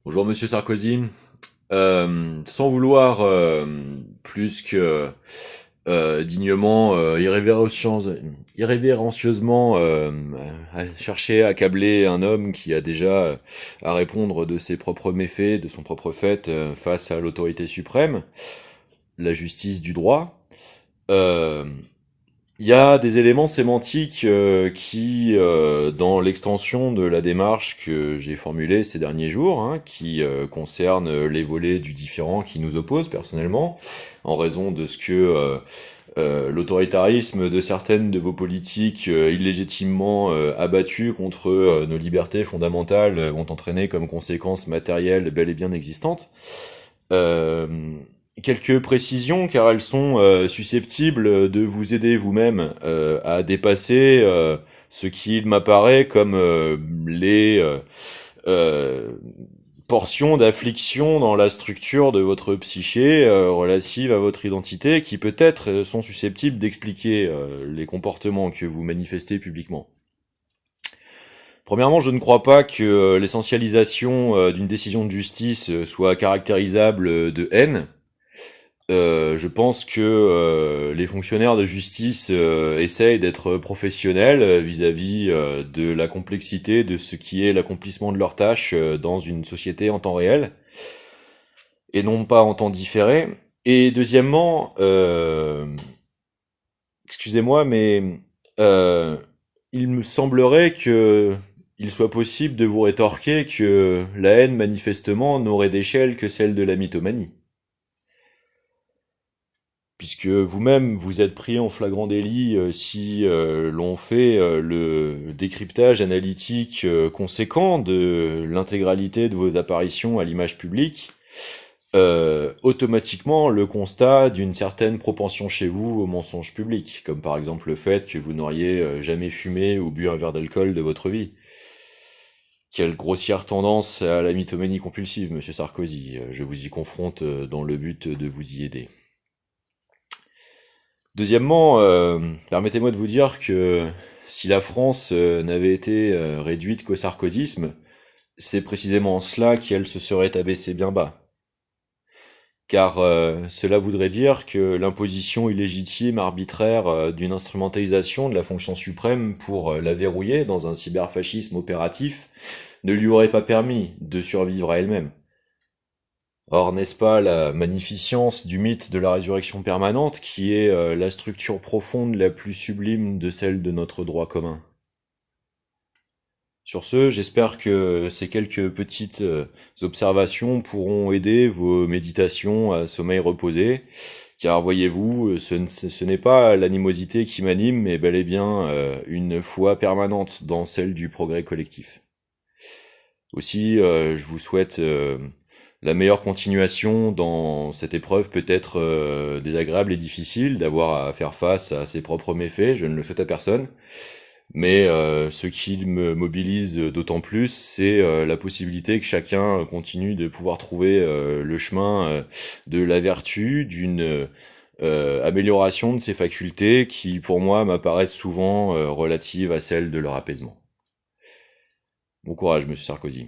Bonjour Monsieur Sarkozy. Sans vouloir plus que dignement, irrévérencieusement chercher à accabler un homme qui a déjà à répondre de ses propres méfaits, de son propre fait face à l'autorité suprême, la justice du droit. Euh, Il y a des éléments sémantiques qui, dans l'extension de la démarche que j'ai formulée ces derniers jours, hein, qui concernent les volets du différent qui nous opposent personnellement, en raison de ce que l'autoritarisme de certaines de vos politiques illégitimement abattues contre nos libertés fondamentales vont entraîner comme conséquence matérielle bel et bien existantes. Euh, Quelques précisions car elles sont susceptibles de vous aider vous-même à dépasser ce qu'il m'apparaît comme les euh, portions d'affliction dans la structure de votre psyché relative à votre identité qui peut-être sont susceptibles d'expliquer les comportements que vous manifestez publiquement. Premièrement, je ne crois pas que l'essentialisation d'une décision de justice soit caractérisable de haine. Je pense que les fonctionnaires de justice essayent d'être professionnels vis-à-vis de la complexité de ce qui est l'accomplissement de leurs tâches dans une société en temps réel et non pas en temps différé. Et deuxièmement, excusez-moi, mais euh, il me semblerait que il soit possible de vous rétorquer que la haine manifestement n'aurait d'échelle que celle de la mythomanie. Puisque vous-même vous êtes pris en flagrant délit si l'on fait le décryptage analytique conséquent de l'intégralité de vos apparitions à l'image publique, automatiquement le constat d'une certaine propension chez vous au mensonge public, comme par exemple le fait que vous n'auriez jamais fumé ou bu un verre d'alcool de votre vie. Quelle grossière tendance à la mythomanie compulsive, monsieur Sarkozy. Je vous y confronte dans le but de vous y aider. Deuxièmement, permettez-moi de vous dire que si la France n'avait été réduite qu'au sarkozysme, c'est précisément en cela qu'elle se serait abaissée bien bas. Car cela voudrait dire que l'imposition illégitime, arbitraire d'une instrumentalisation de la fonction suprême pour la verrouiller dans un cyberfascisme opératif ne lui aurait pas permis de survivre à elle-même. Or, n'est-ce pas la magnificence du mythe de la résurrection permanente qui est la structure profonde la plus sublime de celle de notre droit commun? Sur ce, j'espère que ces quelques petites observations pourront aider vos méditations à sommeil reposé, car voyez-vous, ce n'est pas l'animosité qui m'anime, mais bel et bien une foi permanente dans celle du progrès collectif. Aussi, je vous souhaite la meilleure continuation dans cette épreuve peut-être désagréable et difficile d'avoir à faire face à ses propres méfaits. Je ne le souhaite à personne. Mais ce qui me mobilise d'autant plus, c'est la possibilité que chacun continue de pouvoir trouver le chemin de la vertu, d'une amélioration de ses facultés qui, pour moi, m'apparaissent souvent relatives à celles de leur apaisement. Bon courage, monsieur Sarkozy.